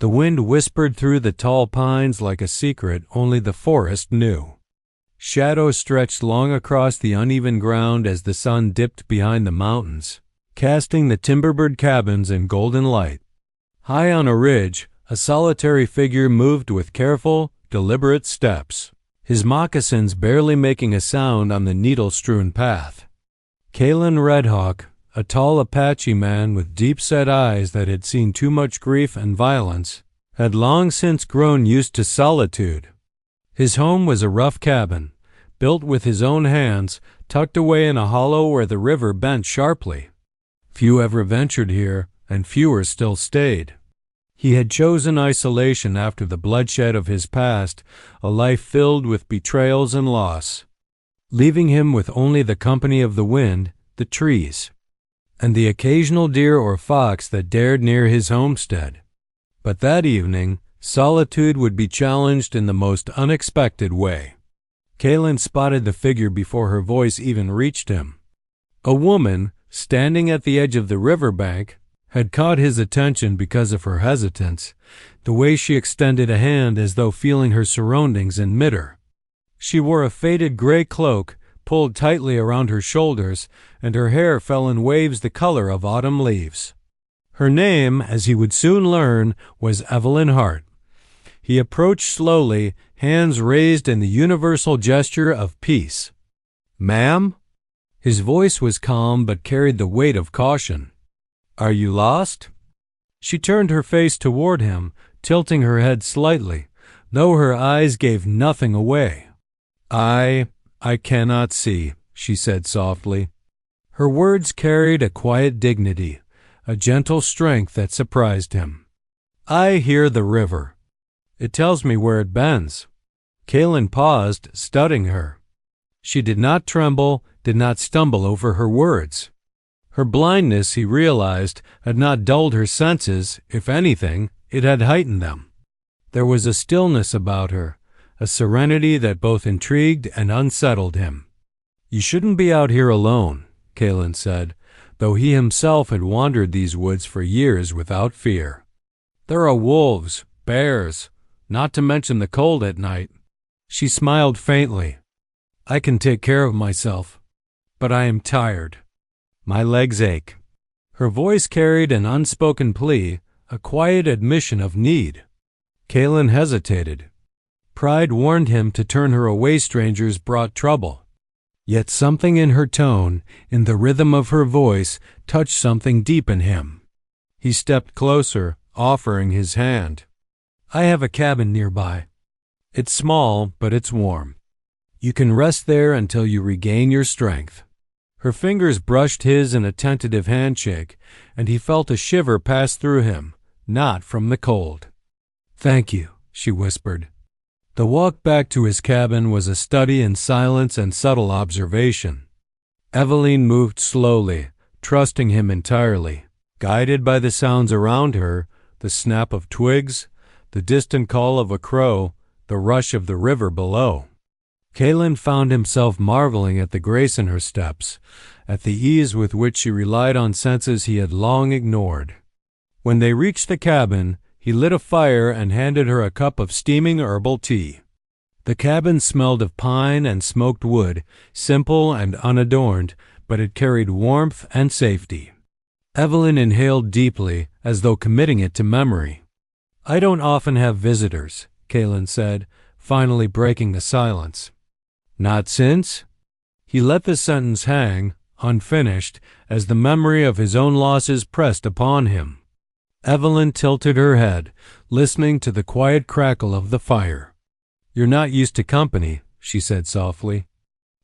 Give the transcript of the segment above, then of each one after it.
The wind whispered through the tall pines like a secret only the forest knew. Shadows stretched long across the uneven ground as the sun dipped behind the mountains, casting the timber-bird cabins in golden light. High on a ridge, a solitary figure moved with careful, deliberate steps, his moccasins barely making a sound on the needle-strewn path. Kaelen Redhawk, a tall Apache man with deep-set eyes that had seen too much grief and violence, had long since grown used to solitude. His home was a rough cabin, built with his own hands, tucked away in a hollow where the river bent sharply. Few ever ventured here, and fewer still stayed. He had chosen isolation after the bloodshed of his past, a life filled with betrayals and loss, leaving him with only the company of the wind, the trees, and the occasional deer or fox that dared near his homestead. But that evening, solitude would be challenged in the most unexpected way. Kaelen spotted the figure before her voice even reached him. A woman, standing at the edge of the riverbank, had caught his attention because of her hesitance, the way she extended a hand as though feeling her surroundings in midair. She wore a faded gray cloak, pulled tightly around her shoulders, and her hair fell in waves the color of autumn leaves. Her name, as he would soon learn, was Evelyn Hart. He approached slowly, hands raised in the universal gesture of peace. "Ma'am?" His voice was calm but carried the weight of caution. "Are you lost?" She turned her face toward him, tilting her head slightly, though her eyes gave nothing away. I cannot see," she said softly. Her words carried a quiet dignity, a gentle strength that surprised him. "I hear the river. It tells me where it bends." Kaelen paused, studying her. She did not tremble, did not stumble over her words. Her blindness, he realized, had not dulled her senses. If anything, it had heightened them. There was a stillness about her, a serenity that both intrigued and unsettled him. "You shouldn't be out here alone," Kaelen said, though he himself had wandered these woods for years without fear. "There are wolves, bears, not to mention the cold at night." She smiled faintly. "I can take care of myself, but I am tired. My legs ache." Her voice carried an unspoken plea, a quiet admission of need. Kaelen hesitated. Pride warned him to turn her away. Strangers brought trouble. Yet something in her tone, in the rhythm of her voice, touched something deep in him. He stepped closer, offering his hand. "I have a cabin nearby. It's small, but it's warm. You can rest there until you regain your strength." Her fingers brushed his in a tentative handshake, and he felt a shiver pass through him, not from the cold. "Thank you," she whispered. The walk back to his cabin was a study in silence and subtle observation. Evelyn moved slowly, trusting him entirely, guided by the sounds around her, the snap of twigs, the distant call of a crow, the rush of the river below. Kaelen found himself marveling at the grace in her steps, at the ease with which she relied on senses he had long ignored. When they reached the cabin, he lit a fire and handed her a cup of steaming herbal tea. The cabin smelled of pine and smoked wood, simple and unadorned, but it carried warmth and safety. Evelyn inhaled deeply, as though committing it to memory. "I don't often have visitors," Kaelen said, finally breaking the silence. "Not since?" He let the sentence hang, unfinished, as the memory of his own losses pressed upon him. Evelyn tilted her head, listening to the quiet crackle of the fire. "You're not used to company," she said softly.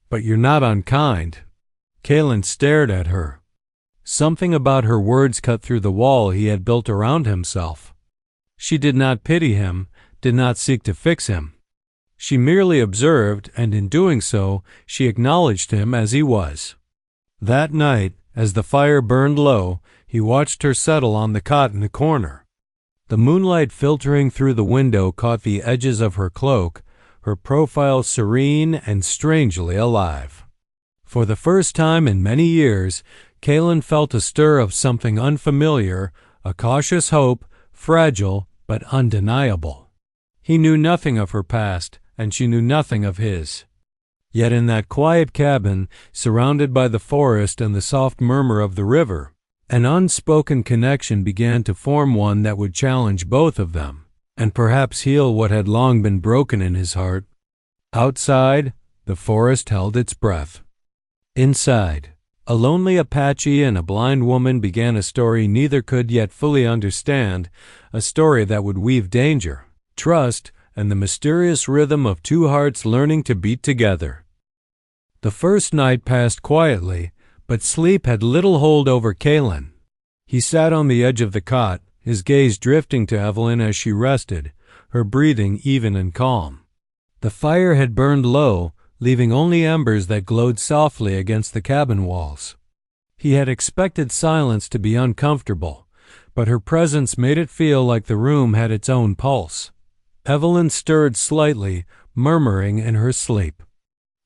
"But you're not unkind." Kaelen stared at her. Something about her words cut through the wall he had built around himself. She did not pity him, did not seek to fix him. She merely observed, and in doing so, she acknowledged him as he was. That night, as the fire burned low, he watched her settle on the cot in the corner. The moonlight filtering through the window caught the edges of her cloak, her profile serene and strangely alive. For the first time in many years, Kaelen felt a stir of something unfamiliar, a cautious hope, fragile but undeniable. He knew nothing of her past, and she knew nothing of his. Yet in that quiet cabin, surrounded by the forest and the soft murmur of the river, an unspoken connection began to form, one that would challenge both of them, and perhaps heal what had long been broken in his heart. Outside, the forest held its breath. Inside, a lonely Apache and a blind woman began a story neither could yet fully understand, a story that would weave danger, trust, and the mysterious rhythm of two hearts learning to beat together. The first night passed quietly, but sleep had little hold over Kaelen. He sat on the edge of the cot, his gaze drifting to Evelyn as she rested, her breathing even and calm. The fire had burned low, leaving only embers that glowed softly against the cabin walls. He had expected silence to be uncomfortable, but her presence made it feel like the room had its own pulse. Evelyn stirred slightly, murmuring in her sleep.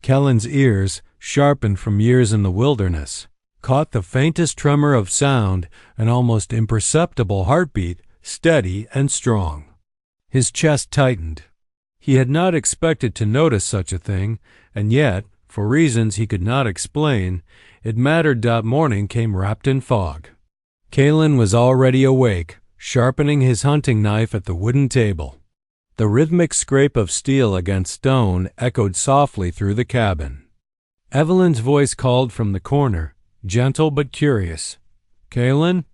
Kaelen's ears, sharpened from years in the wilderness, caught the faintest tremor of sound, an almost imperceptible heartbeat, steady and strong. His chest tightened. He had not expected to notice such a thing, and yet, for reasons he could not explain, it mattered. Morning came wrapped in fog. Kaelen was already awake, sharpening his hunting knife at the wooden table. The rhythmic scrape of steel against stone echoed softly through the cabin. Evelyn's voice called from the corner, gentle but curious. "Kaelen?"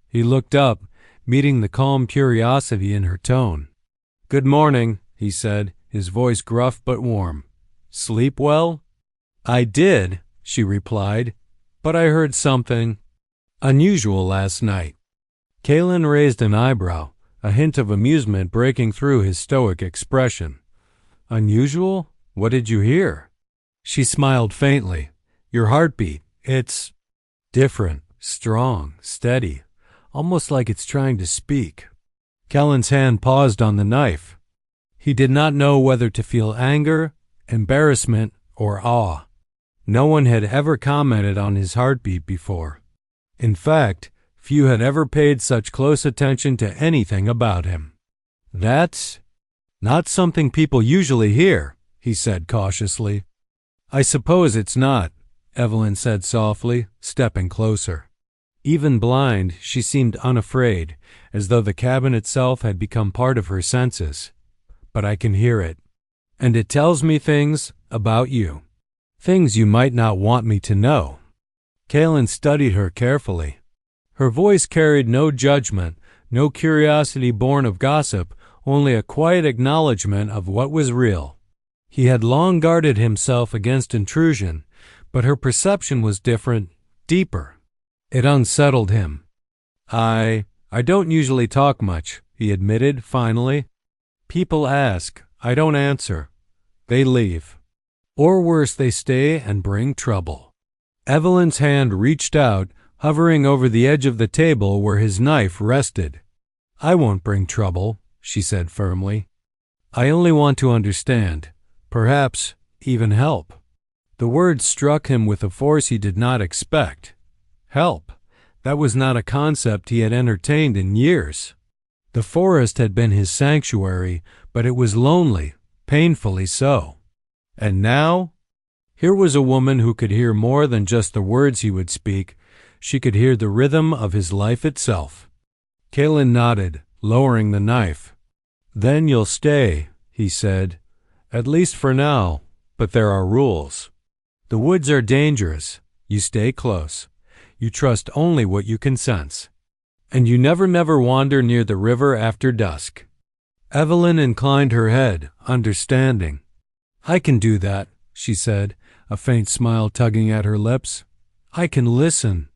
He looked up, meeting the calm curiosity in her tone. "Good morning," he said, his voice gruff but warm. "Sleep well?" "I did," she replied, "but I heard something unusual last night." Kaelen raised an eyebrow, a hint of amusement breaking through his stoic expression. "Unusual? What did you hear?" She smiled faintly. "Your heartbeat. It's different, strong, steady, almost like it's trying to speak." Kaelen's hand paused on the knife. He did not know whether to feel anger, embarrassment, or awe. No one had ever commented on his heartbeat before. In fact, few had ever paid such close attention to anything about him. "That's not something people usually hear," he said cautiously. "I suppose it's not," Evelyn said softly, stepping closer. Even blind, she seemed unafraid, as though the cabin itself had become part of her senses. "But I can hear it. And it tells me things about you. Things you might not want me to know." Kaelen studied her carefully. Her voice carried no judgment, no curiosity born of gossip, only a quiet acknowledgment of what was real. He had long guarded himself against intrusion, but her perception was different, deeper. It unsettled him. I don't usually talk much," he admitted finally. "People ask. I don't answer. They leave. Or worse, they stay and bring trouble." Evelyn's hand reached out, hovering over the edge of the table where his knife rested. "I won't bring trouble," she said firmly. "I only want to understand, perhaps even help." The word struck him with a force he did not expect. Help. That was not a concept he had entertained in years. The forest had been his sanctuary, but it was lonely, painfully so. And now? Here was a woman who could hear more than just the words he would speak. She could hear the rhythm of his life itself. Kaelen nodded, lowering the knife. "Then you'll stay," he said. "At least for now, but there are rules. The woods are dangerous. You stay close. You trust only what you can sense. And you never wander near the river after dusk." Evelyn inclined her head, understanding. "I can do that," she said, a faint smile tugging at her lips. "I can listen.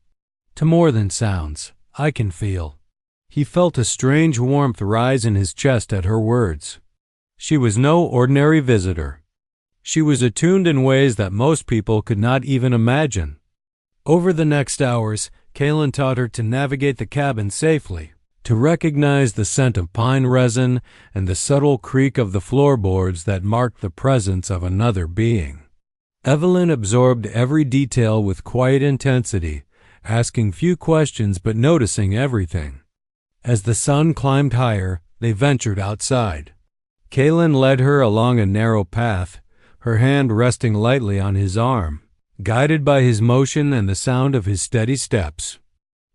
To more than sounds. I can feel." He felt a strange warmth rise in his chest at her words. She was no ordinary visitor. She was attuned in ways that most people could not even imagine. Over the next hours, Kaelen taught her to navigate the cabin safely, to recognize the scent of pine resin and the subtle creak of the floorboards that marked the presence of another being. Evelyn absorbed every detail with quiet intensity, asking few questions but noticing everything. As the sun climbed higher, They ventured outside. Kaelen led her along a narrow path, her hand resting lightly on his arm, guided by his motion and the sound of his steady steps.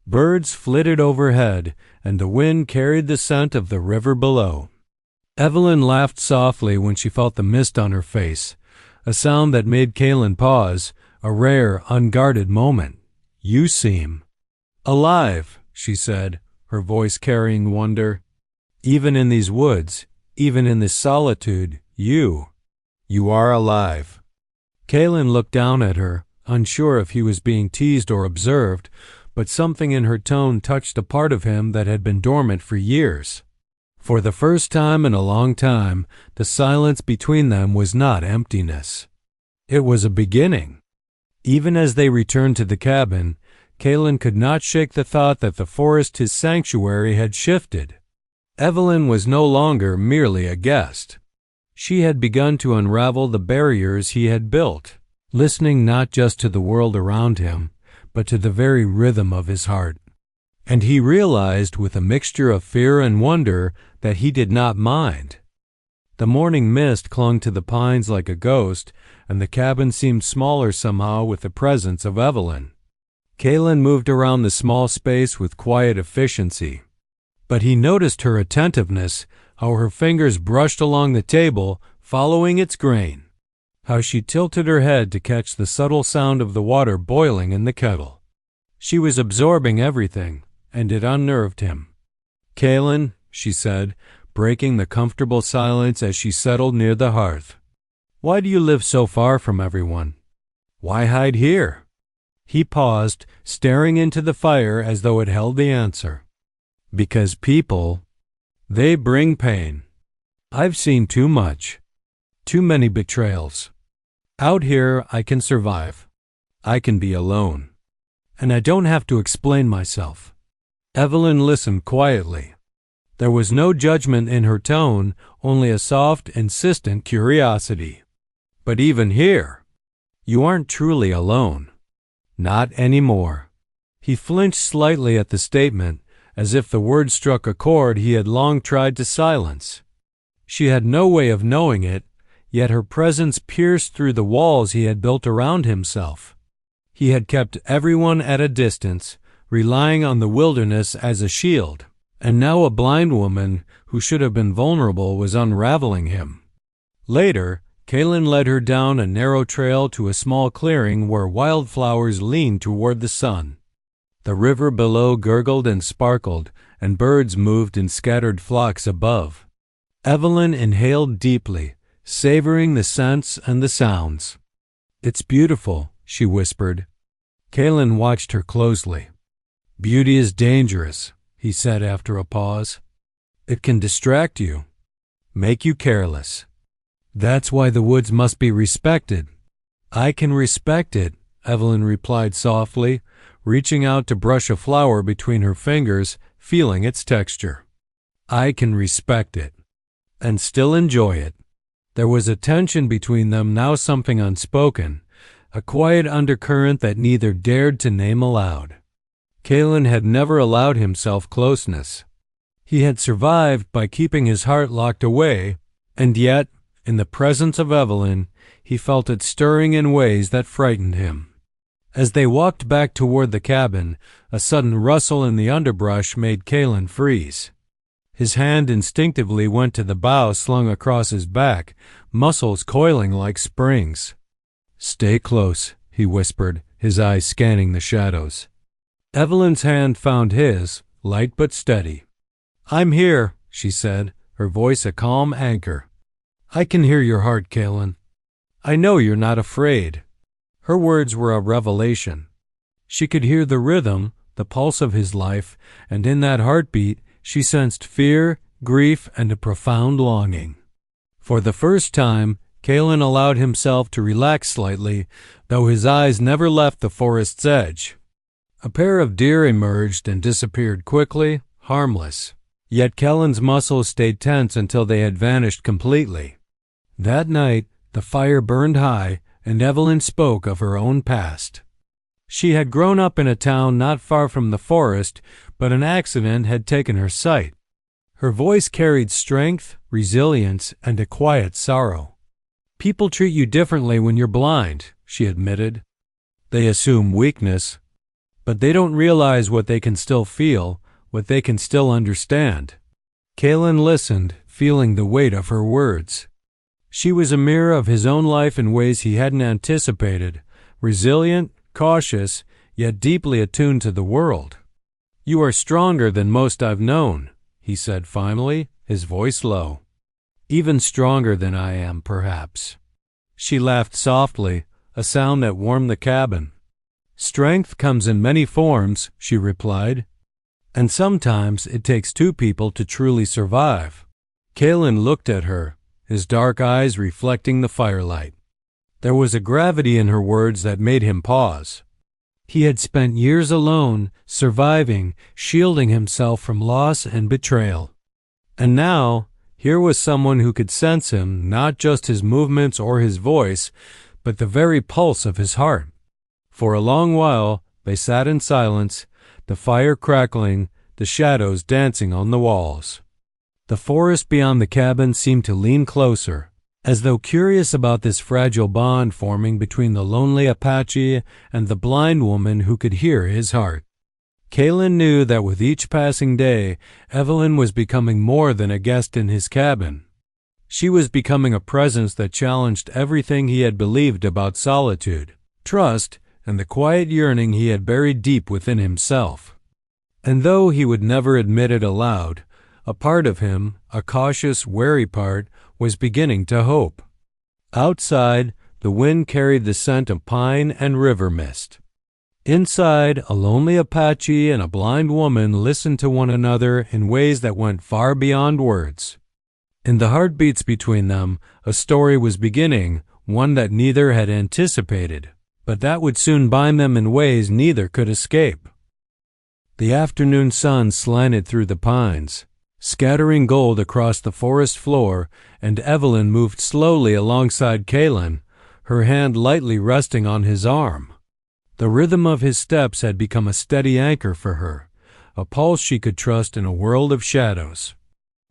Birds flitted overhead, and the wind carried the scent of the river below. Evelyn laughed softly when she felt the mist on her face, a sound that made Kaelen pause, a rare, unguarded moment. "You seem alive," she said, her voice carrying wonder. "Even in these woods, even in this solitude, you are alive." Kaelen looked down at her, unsure if he was being teased or observed, but something in her tone touched a part of him that had been dormant for years. For the first time in a long time, the silence between them was not emptiness. It was a beginning. Even as they returned to the cabin, Kaelen could not shake the thought that the forest, his sanctuary, had shifted. Evelyn was no longer merely a guest. She had begun to unravel the barriers he had built, listening not just to the world around him, but to the very rhythm of his heart. And he realized with a mixture of fear and wonder that he did not mind. The morning mist clung to the pines like a ghost, and the cabin seemed smaller somehow with the presence of Evelyn. Kaelen moved around the small space with quiet efficiency. But he noticed her attentiveness, how her fingers brushed along the table, following its grain, how she tilted her head to catch the subtle sound of the water boiling in the kettle. She was absorbing everything, and it unnerved him. "Kaelen," she said, breaking the comfortable silence as she settled near the hearth, "why do you live so far from everyone? Why hide here?" He paused, staring into the fire as though it held the answer. "Because people, they bring pain. I've seen too much, too many betrayals. Out here I can survive. I can be alone. And I don't have to explain myself." Evelyn listened quietly. There was no judgment in her tone, only a soft, insistent curiosity. "But even here, you aren't truly alone. Not anymore." He flinched slightly at the statement, as if the word struck a chord he had long tried to silence. She had no way of knowing it, yet her presence pierced through the walls he had built around himself. He had kept everyone at a distance, relying on the wilderness as a shield, and now a blind woman who should have been vulnerable was unraveling him. Later, Kaelen led her down a narrow trail to a small clearing where wildflowers leaned toward the sun. The river below gurgled and sparkled, and birds moved in scattered flocks above. Evelyn inhaled deeply, savoring the scents and the sounds. "It's beautiful," she whispered. Kaelen watched her closely. "Beauty is dangerous," he said after a pause. "It can distract you, make you careless. That's why the woods must be respected." "I can respect it," Evelyn replied softly, reaching out to brush a flower between her fingers, feeling its texture. "I can respect it, and still enjoy it." There was a tension between them, now something unspoken, a quiet undercurrent that neither dared to name aloud. Kaelen had never allowed himself closeness. He had survived by keeping his heart locked away, and yet, in the presence of Evelyn, he felt it stirring in ways that frightened him. As they walked back toward the cabin, a sudden rustle in the underbrush made Kaelen freeze. His hand instinctively went to the bough slung across his back, muscles coiling like springs. "Stay close," he whispered, his eyes scanning the shadows. Evelyn's hand found his, light but steady. "I'm here," she said, her voice a calm anchor. "I can hear your heart, Kaelen. I know you're not afraid." Her words were a revelation. She could hear the rhythm, the pulse of his life, and in that heartbeat she sensed fear, grief, and a profound longing. For the first time, Kaelen allowed himself to relax slightly, though his eyes never left the forest's edge. A pair of deer emerged and disappeared quickly, harmless. Yet Kaelen's muscles stayed tense until they had vanished completely. That night, the fire burned high, and Evelyn spoke of her own past. She had grown up in a town not far from the forest, but an accident had taken her sight. Her voice carried strength, resilience, and a quiet sorrow. "People treat you differently when you're blind," she admitted. "They assume weakness, but they don't realize what they can still feel, what they can still understand." Kaelen listened, feeling the weight of her words. She was a mirror of his own life in ways he hadn't anticipated, resilient, cautious, yet deeply attuned to the world. "You are stronger than most I've known," he said finally, his voice low. "Even stronger than I am, perhaps." She laughed softly, a sound that warmed the cabin. "Strength comes in many forms," she replied, "and sometimes it takes two people to truly survive." Kaelen looked at her, his dark eyes reflecting the firelight. There was a gravity in her words that made him pause. He had spent years alone, surviving, shielding himself from loss and betrayal. And now, here was someone who could sense him, not just his movements or his voice, but the very pulse of his heart. For a long while, they sat in silence, the fire crackling, the shadows dancing on the walls. The forest beyond the cabin seemed to lean closer, as though curious about this fragile bond forming between the lonely Apache and the blind woman who could hear his heart. Kaelen knew that with each passing day, Evelyn was becoming more than a guest in his cabin. She was becoming a presence that challenged everything he had believed about solitude, trust, and the quiet yearning he had buried deep within himself. And though he would never admit it aloud, a part of him, a cautious, wary part, was beginning to hope. Outside, the wind carried the scent of pine and river mist. Inside, a lonely Apache and a blind woman listened to one another in ways that went far beyond words. In the heartbeats between them, a story was beginning, one that neither had anticipated, but that would soon bind them in ways neither could escape. The afternoon sun slanted through the pines, scattering gold across the forest floor, and Evelyn moved slowly alongside Kaelen, her hand lightly resting on his arm. The rhythm of his steps had become a steady anchor for her, a pulse she could trust in a world of shadows.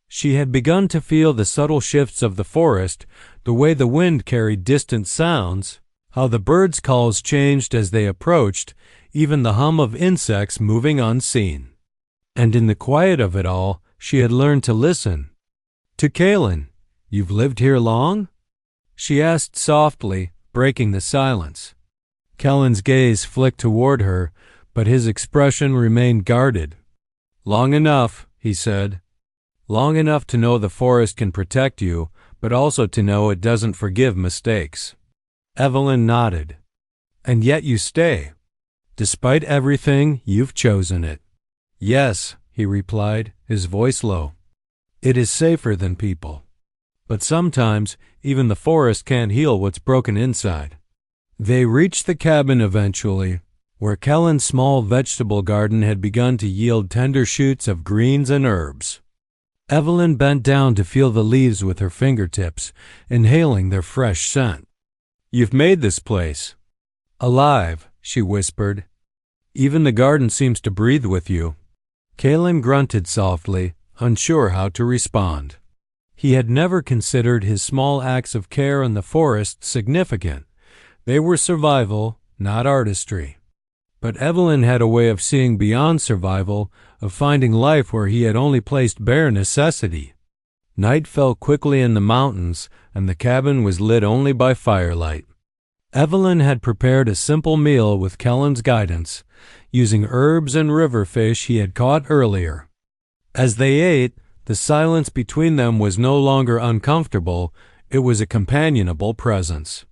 She had begun to feel the subtle shifts of the forest, the way the wind carried distant sounds, how the birds' calls changed as they approached, even the hum of insects moving unseen. And in the quiet of it all, she had learned to listen. To Kaelen, "You've lived here long?" she asked softly, breaking the silence. Kaelen's gaze flicked toward her, but his expression remained guarded. "Long enough," he said. "Long enough to know the forest can protect you, but also to know it doesn't forgive mistakes." Evelyn nodded. "And yet you stay. Despite everything, you've chosen it." "Yes," he replied, his voice low. "It is safer than people. But sometimes even the forest can't heal what's broken inside." They reached the cabin eventually, where Kaelen's small vegetable garden had begun to yield tender shoots of greens and herbs. Evelyn bent down to feel the leaves with her fingertips, inhaling their fresh scent. "You've made this place alive," she whispered. "Even the garden seems to breathe with you." Kaelen grunted softly, unsure how to respond. He had never considered his small acts of care in the forest significant. They were survival, not artistry. But Evelyn had a way of seeing beyond survival, of finding life where he had only placed bare necessity. Night fell quickly in the mountains, and the cabin was lit only by firelight. Evelyn had prepared a simple meal with Kaelen's guidance, using herbs and river fish he had caught earlier. As they ate, the silence between them was no longer uncomfortable, it was a companionable presence.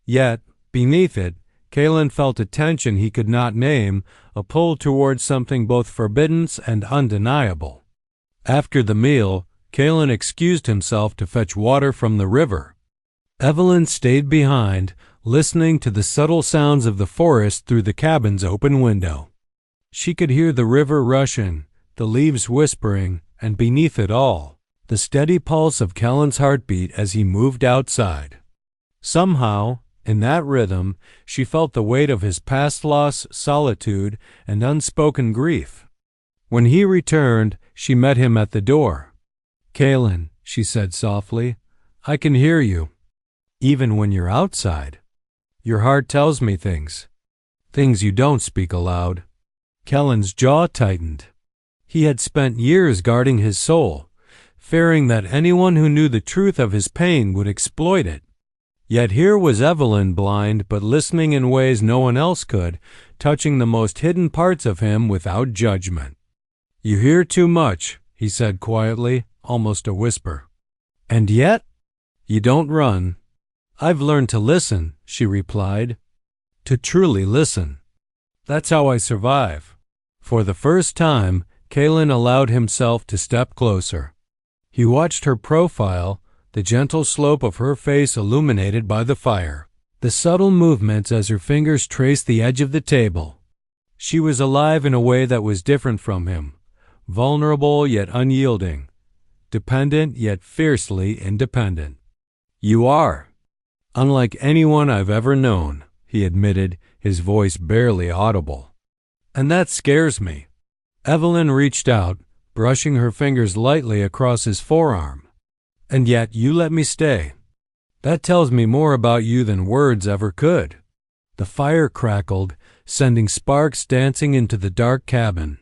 Yet, beneath it, Kaelen felt a tension he could not name, a pull towards something both forbidden and undeniable. After the meal, Kaelen excused himself to fetch water from the river. Evelyn stayed behind, listening to the subtle sounds of the forest through the cabin's open window. She could hear the river rushing, the leaves whispering, and beneath it all, the steady pulse of Kaelen's heartbeat as he moved outside. Somehow, in that rhythm, she felt the weight of his past loss, solitude, and unspoken grief. When he returned, she met him at the door. Kaelen, she said softly, I can hear you, even when you're outside. Your heart tells me things you don't speak aloud. Kaelen's jaw tightened. He had spent years guarding his soul, fearing that anyone who knew the truth of his pain would exploit it. Yet here was Evelyn, blind but listening in ways no one else could, touching the most hidden parts of him without judgment. You hear too much, he said quietly, almost a whisper. And yet, you don't run. I've learned to listen, she replied. To truly listen. That's how I survive. For the first time, Kaelen allowed himself to step closer. He watched her profile, the gentle slope of her face illuminated by the fire, the subtle movements as her fingers traced the edge of the table. She was alive in a way that was different from him, vulnerable yet unyielding, dependent yet fiercely independent. You are. Unlike anyone I've ever known, he admitted, his voice barely audible. And that scares me. Evelyn reached out, brushing her fingers lightly across his forearm. And yet you let me stay. That tells me more about you than words ever could. The fire crackled, sending sparks dancing into the dark cabin.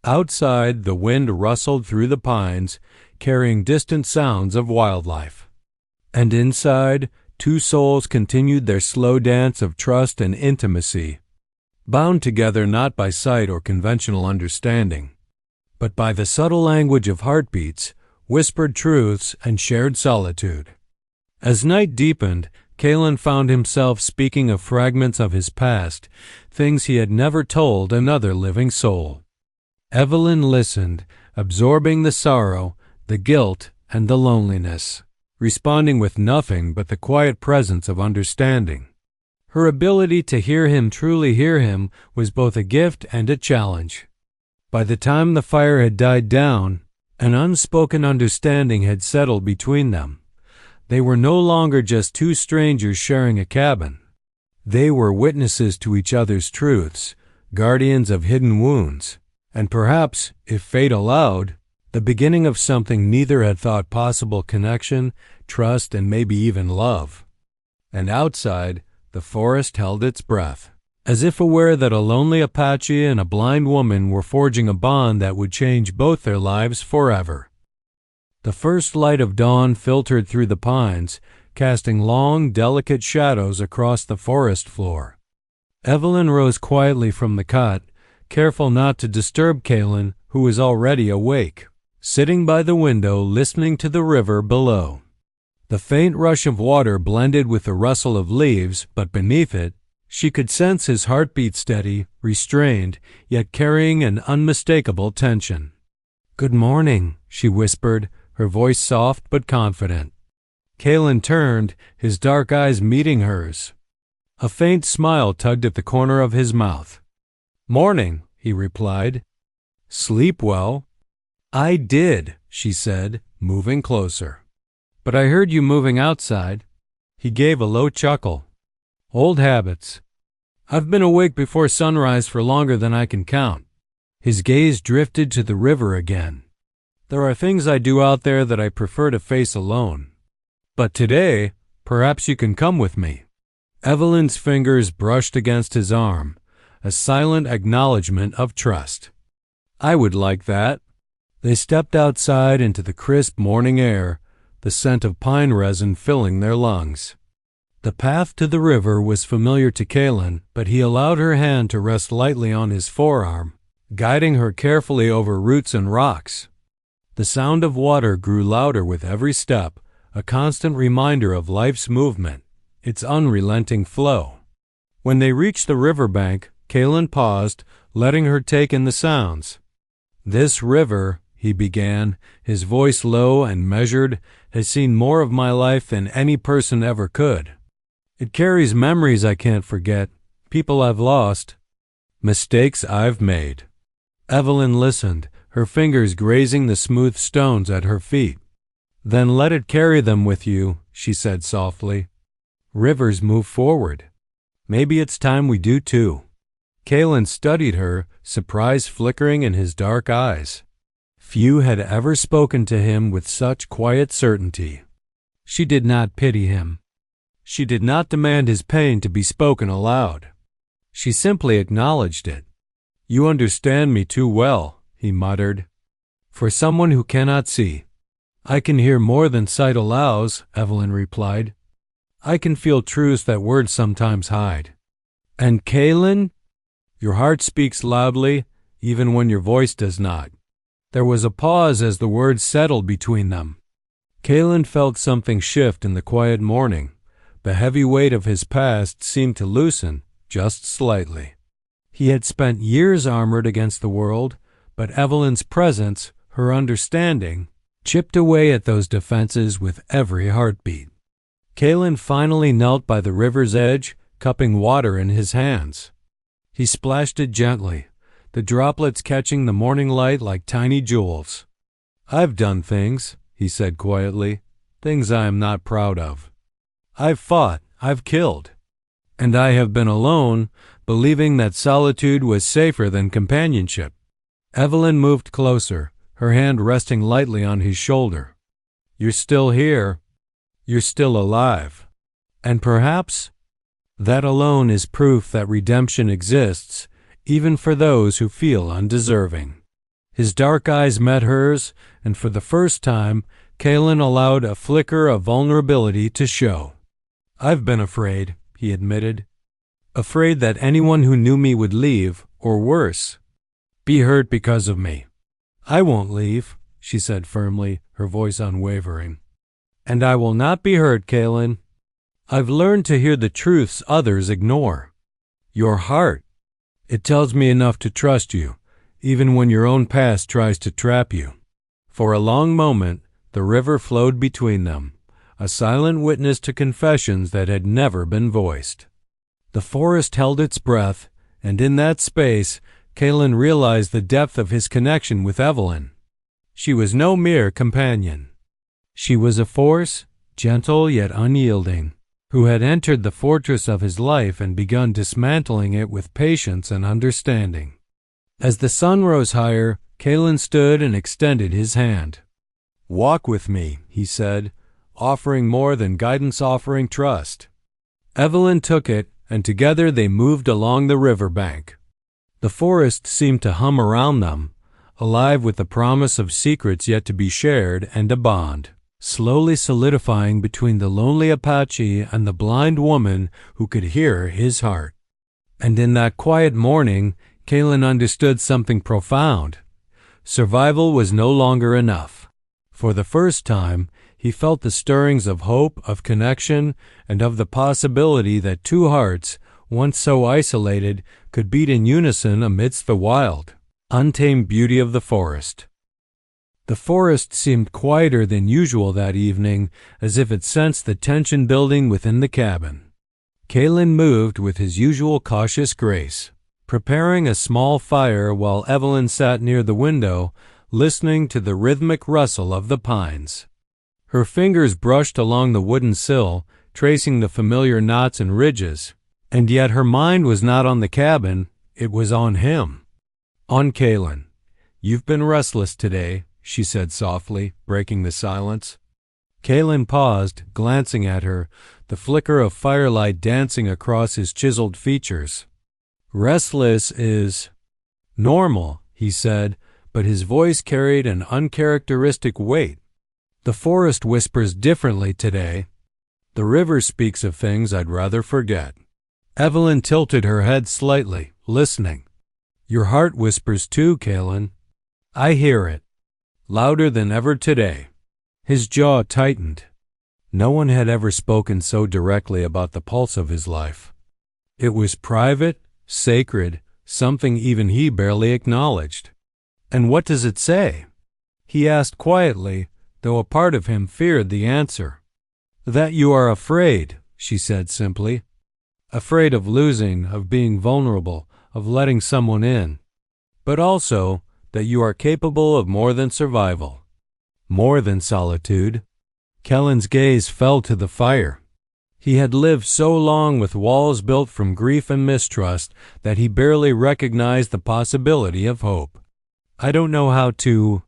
Outside, the wind rustled through the pines, carrying distant sounds of wildlife. And inside, two souls continued their slow dance of trust and intimacy, bound together not by sight or conventional understanding, but by the subtle language of heartbeats, whispered truths, and shared solitude. As night deepened, Kaelen found himself speaking of fragments of his past, things he had never told another living soul. Evelyn listened, absorbing the sorrow, the guilt, and the loneliness, responding with nothing but the quiet presence of understanding. Her ability to hear him truly hear him was both a gift and a challenge. By the time the fire had died down, an unspoken understanding had settled between them. They were no longer just two strangers sharing a cabin. They were witnesses to each other's truths, guardians of hidden wounds, and perhaps, if fate allowed, the beginning of something neither had thought possible: connection, trust, and maybe even love. And outside, the forest held its breath, as if aware that a lonely Apache and a blind woman were forging a bond that would change both their lives forever. The first light of dawn filtered through the pines, casting long, delicate shadows across the forest floor. Evelyn rose quietly from the cot, careful not to disturb Kaelen, who was already awake, sitting by the window listening to the river below. The faint rush of water blended with the rustle of leaves, but beneath it, she could sense his heartbeat steady, restrained, yet carrying an unmistakable tension. "Good morning," she whispered, her voice soft but confident. Kaelen turned, his dark eyes meeting hers. A faint smile tugged at the corner of his mouth. "Morning," he replied. "Sleep well?" "I did," she said, moving closer. "But I heard you moving outside." He gave a low chuckle. "Old habits. I've been awake before sunrise for longer than I can count." His gaze drifted to the river again. "There are things I do out there that I prefer to face alone. But today, perhaps you can come with me." Evelyn's fingers brushed against his arm, a silent acknowledgement of trust. "I would like that." They stepped outside into the crisp morning air, the scent of pine resin filling their lungs. The path to the river was familiar to Kaelen, but he allowed her hand to rest lightly on his forearm, guiding her carefully over roots and rocks. The sound of water grew louder with every step, a constant reminder of life's movement, its unrelenting flow. When they reached the riverbank, Kaelen paused, letting her take in the sounds. "This river," he began, his voice low and measured, "has seen more of my life than any person ever could. It carries memories I can't forget, people I've lost, mistakes I've made." Evelyn listened, her fingers grazing the smooth stones at her feet. "Then let it carry them with you," she said softly. "Rivers move forward. Maybe it's time we do too." Kaelen studied her, surprise flickering in his dark eyes. Few had ever spoken to him with such quiet certainty. She did not pity him. She did not demand his pain to be spoken aloud. She simply acknowledged it. "You understand me too well," he muttered. "For someone who cannot see." "I can hear more than sight allows," Evelyn replied. "I can feel truths that words sometimes hide." "And Kaelen?" "Your heart speaks loudly, even when your voice does not." There was a pause as the words settled between them. Kaelen felt something shift in the quiet morning. The heavy weight of his past seemed to loosen, just slightly. He had spent years armored against the world, but Evelyn's presence, her understanding, chipped away at those defenses with every heartbeat. Kaelen finally knelt by the river's edge, cupping water in his hands. He splashed it gently, the droplets catching the morning light like tiny jewels. "I've done things," he said quietly, "things I am not proud of. I've fought, I've killed. And I have been alone, believing that solitude was safer than companionship." Evelyn moved closer, her hand resting lightly on his shoulder. "You're still here. You're still alive. And perhaps that alone is proof that redemption exists, even for those who feel undeserving." His dark eyes met hers, and for the first time, Kaelen allowed a flicker of vulnerability to show. "I've been afraid," he admitted. "Afraid that anyone who knew me would leave, or worse, be hurt because of me." "I won't leave," she said firmly, her voice unwavering. "And I will not be hurt, Kaelen. I've learned to hear the truths others ignore. Your heart, it tells me enough to trust you, even when your own past tries to trap you." For a long moment, the river flowed between them, a silent witness to confessions that had never been voiced. The forest held its breath, and in that space, Kaelen realized the depth of his connection with Evelyn. She was no mere companion. She was a force, gentle yet unyielding, who had entered the fortress of his life and begun dismantling it with patience and understanding. As the sun rose higher, Kaelen stood and extended his hand. "Walk with me," he said, offering more than guidance, offering trust. Evelyn took it, and together they moved along the riverbank. The forest seemed to hum around them, alive with the promise of secrets yet to be shared and a bond, slowly solidifying between the lonely Apache and the blind woman who could hear his heart. And in that quiet morning, Kaelen understood something profound. Survival was no longer enough. For the first time, he felt the stirrings of hope, of connection, and of the possibility that two hearts, once so isolated, could beat in unison amidst the wild, untamed beauty of the forest. The forest seemed quieter than usual that evening, as if it sensed the tension building within the cabin. Kaelen moved with his usual cautious grace, preparing a small fire while Evelyn sat near the window, listening to the rhythmic rustle of the pines. Her fingers brushed along the wooden sill, tracing the familiar knots and ridges, and yet her mind was not on the cabin, it was on him. "On Kaelen. You've been restless today," she said softly, breaking the silence. Kaelen paused, glancing at her, the flicker of firelight dancing across his chiseled features. "Restless is normal," he said, but his voice carried an uncharacteristic weight. "The forest whispers differently today. The river speaks of things I'd rather forget." Evelyn tilted her head slightly, listening. "Your heart whispers too, Kaelen. I hear it, louder than ever today." His jaw tightened. No one had ever spoken so directly about the pulse of his life. It was private, sacred, something even he barely acknowledged. "And what does it say?" he asked quietly, though a part of him feared the answer. "That you are afraid," she said simply. "Afraid of losing, of being vulnerable, of letting someone in. But also that you are capable of more than survival, more than solitude." Kaelen's gaze fell to the fire. He had lived so long with walls built from grief and mistrust that he barely recognized the possibility of hope. "I don't know how to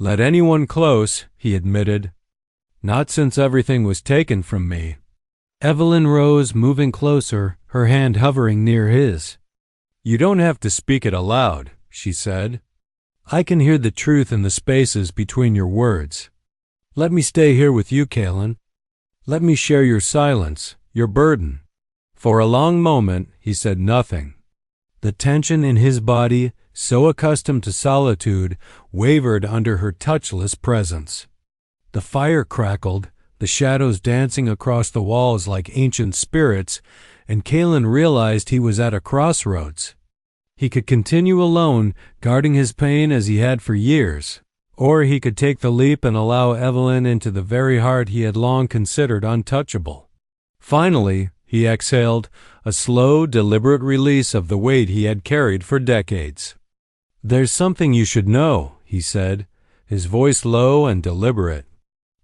Let anyone close, he admitted. Not since everything was taken from me. Evelyn rose, moving closer, her hand hovering near his. You don't have to speak it aloud, she said. I can hear the truth in the spaces between your words. Let me stay here with you, Kaelen. Let me share your silence, your burden. For a long moment, he said nothing. The tension in his body, so accustomed to solitude, wavered under her touchless presence. The fire crackled, the shadows dancing across the walls like ancient spirits, and Kaelen realized he was at a crossroads. He could continue alone, guarding his pain as he had for years, or he could take the leap and allow Evelyn into the very heart he had long considered untouchable. Finally, he exhaled, a slow, deliberate release of the weight he had carried for decades. There's something you should know, he said, his voice low and deliberate.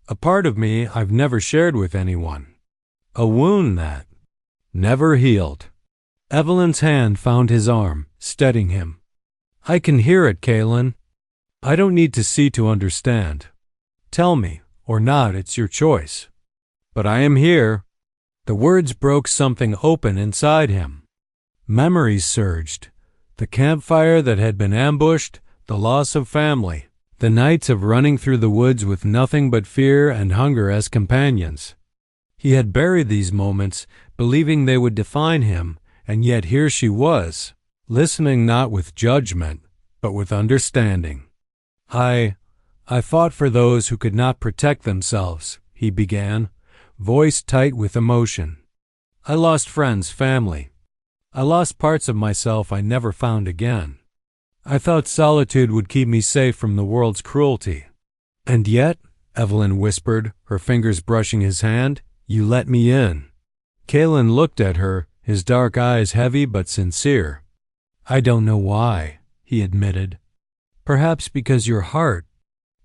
A part of me I've never shared with anyone. A wound that never healed. Evelyn's hand found his arm, steadying him. I can hear it, Kaelen. I don't need to see to understand. Tell me, or not, it's your choice. But I am here. The words broke something open inside him. Memories surged. The campfire that had been ambushed, the loss of family, the nights of running through the woods with nothing but fear and hunger as companions. He had buried these moments, believing they would define him, and yet here she was, listening not with judgment, but with understanding. I fought for those who could not protect themselves, he began, voice tight with emotion. I lost friends, family. I lost parts of myself I never found again. I thought solitude would keep me safe from the world's cruelty. And yet, Evelyn whispered, her fingers brushing his hand, you let me in. Kaelen looked at her, his dark eyes heavy but sincere. I don't know why, he admitted. Perhaps because your heart,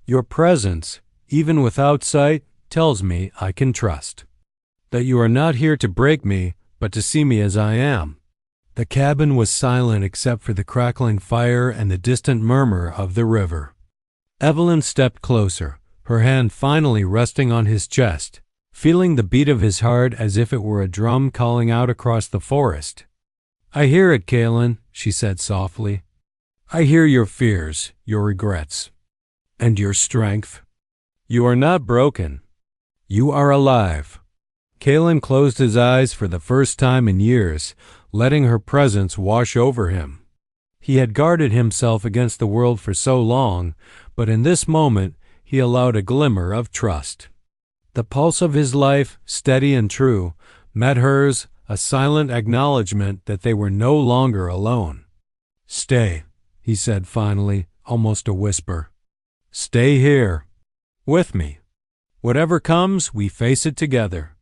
your presence, even without sight, tells me I can trust. That you are not here to break me, but to see me as I am. The cabin was silent except for the crackling fire and the distant murmur of the river. Evelyn stepped closer, her hand finally resting on his chest, feeling the beat of his heart as if it were a drum calling out across the forest. I hear it, Kaelen, she said softly. I hear your fears, your regrets, and your strength. You are not broken. You are alive. Kaelen closed his eyes for the first time in years, letting her presence wash over him. He had guarded himself against the world for so long, but in this moment he allowed a glimmer of trust. The pulse of his life, steady and true, met hers, a silent acknowledgment that they were no longer alone. Stay, he said finally, almost a whisper. Stay here, with me. Whatever comes, we face it together.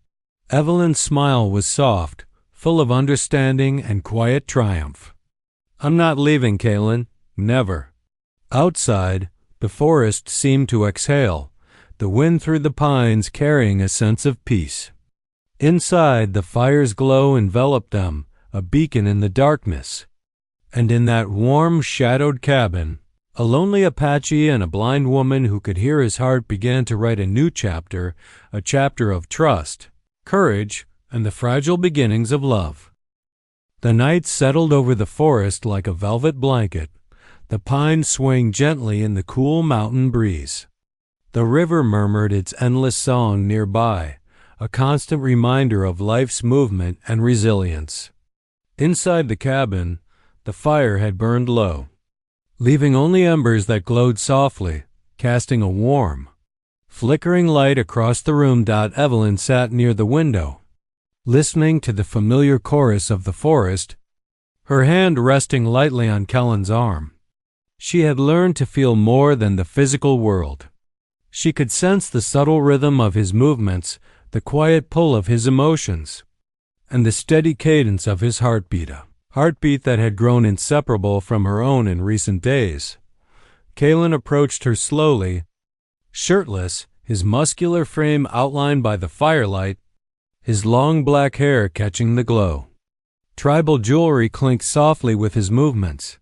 Evelyn's smile was soft, full of understanding and quiet triumph. I'm not leaving, Kaelen. Never. Outside, the forest seemed to exhale, the wind through the pines carrying a sense of peace. Inside, the fire's glow enveloped them, a beacon in the darkness. And in that warm, shadowed cabin, a lonely Apache and a blind woman who could hear his heart began to write a new chapter, a chapter of trust, courage, and the fragile beginnings of love. The night settled over the forest like a velvet blanket, the pines swaying gently in the cool mountain breeze. The river murmured its endless song nearby, a constant reminder of life's movement and resilience. Inside the cabin, the fire had burned low, leaving only embers that glowed softly, casting a warm, flickering light across the room. Evelyn sat near the window, listening to the familiar chorus of the forest, her hand resting lightly on Kaelen's arm. She had learned to feel more than the physical world. She could sense the subtle rhythm of his movements, the quiet pull of his emotions, and the steady cadence of his heartbeat, a heartbeat that had grown inseparable from her own in recent days. Kaelen approached her slowly, shirtless, his muscular frame outlined by the firelight, his long black hair catching the glow. Tribal jewelry clinked softly with his movements.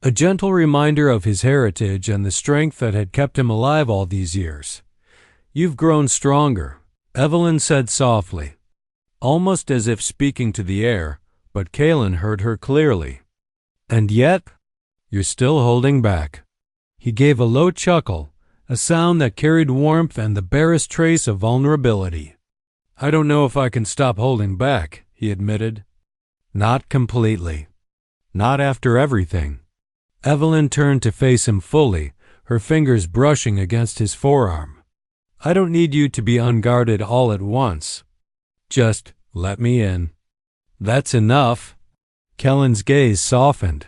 a gentle reminder of his heritage and the strength that had kept him alive all these years. "You've grown stronger," Evelyn said softly, almost as if speaking to the air, but Kaelen heard her clearly. "And yet, you're still holding back." He gave a low chuckle, a sound that carried warmth and the barest trace of vulnerability. "I don't know if I can stop holding back," he admitted. "Not completely. Not after everything." Evelyn turned to face him fully, her fingers brushing against his forearm. "I don't need you to be unguarded all at once. Just let me in." "That's enough." Kaelen's gaze softened.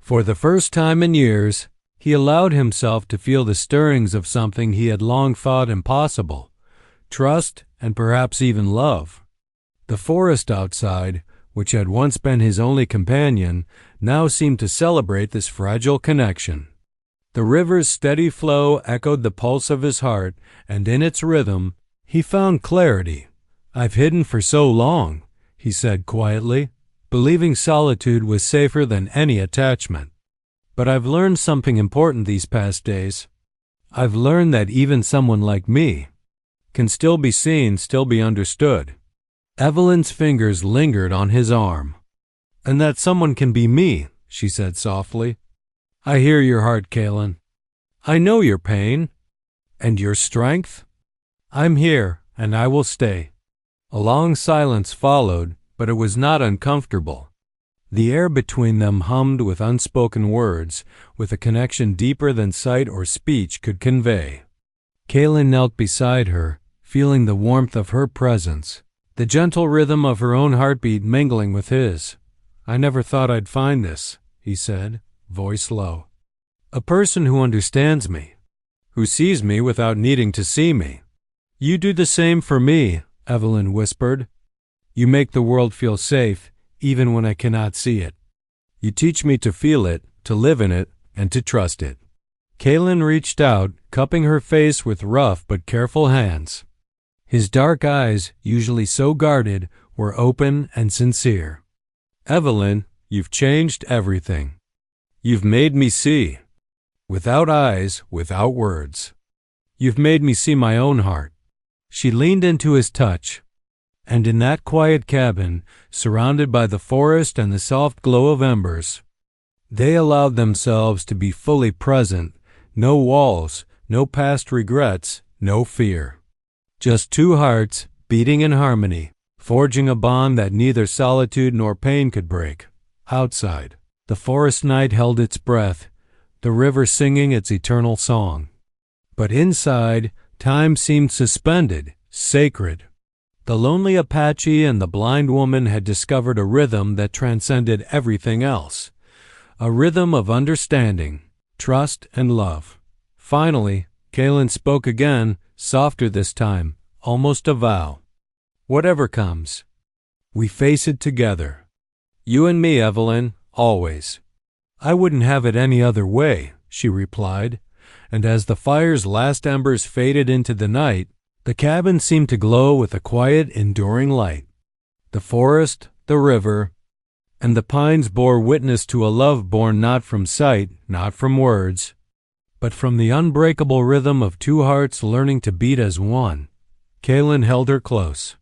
For the first time in years, he allowed himself to feel the stirrings of something he had long thought impossible: trust and perhaps even love. The forest outside, which had once been his only companion, now seemed to celebrate this fragile connection. The river's steady flow echoed the pulse of his heart, and in its rhythm he found clarity. "I've hidden for so long," he said quietly, believing solitude was safer than any attachment. "But I've learned something important these past days. I've learned that even someone like me can still be seen, still be understood." Evelyn's fingers lingered on his arm. "And that someone can be me," she said softly. "I hear your heart, Kaelen. I know your pain. And your strength. I'm here, and I will stay." A long silence followed, but it was not uncomfortable. The air between them hummed with unspoken words, with a connection deeper than sight or speech could convey. Kaelen knelt beside her, feeling the warmth of her presence, the gentle rhythm of her own heartbeat mingling with his. "I never thought I'd find this," he said, voice low. "A person who understands me, who sees me without needing to see me." "You do the same for me," Evelyn whispered. "You make the world feel safe, even when I cannot see it. You teach me to feel it, to live in it, and to trust it." Kaelen reached out, cupping her face with rough but careful hands. His dark eyes, usually so guarded, were open and sincere. "Evelyn, you've changed everything. You've made me see. Without eyes, without words. You've made me see my own heart." She leaned into his touch, and in that quiet cabin, surrounded by the forest and the soft glow of embers, they allowed themselves to be fully present. No walls, no past regrets, no fear. Just two hearts beating in harmony, forging a bond that neither solitude nor pain could break. Outside, the forest night held its breath, the river singing its eternal song. But inside, time seemed suspended, sacred. The lonely Apache and the blind woman had discovered a rhythm that transcended everything else, a rhythm of understanding, trust, and love. Finally, Kaelen spoke again, softer this time, almost a vow. "Whatever comes, we face it together. You and me, Evelyn, always." "I wouldn't have it any other way," she replied, and as the fire's last embers faded into the night, the cabin seemed to glow with a quiet, enduring light. The forest, the river, and the pines bore witness to a love born not from sight, not from words, but from the unbreakable rhythm of two hearts learning to beat as one. Kaelen held her close,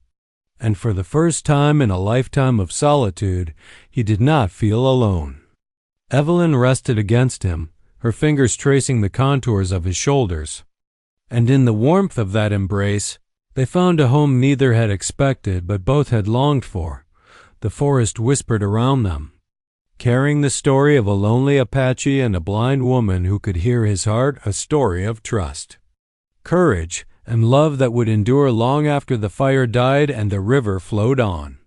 and for the first time in a lifetime of solitude, he did not feel alone. Evelyn rested against him, her fingers tracing the contours of his shoulders, and in the warmth of that embrace, they found a home neither had expected but both had longed for. The forest whispered around them, carrying the story of a lonely Apache and a blind woman who could hear his heart, a story of trust, courage, and love that would endure long after the fire died and the river flowed on.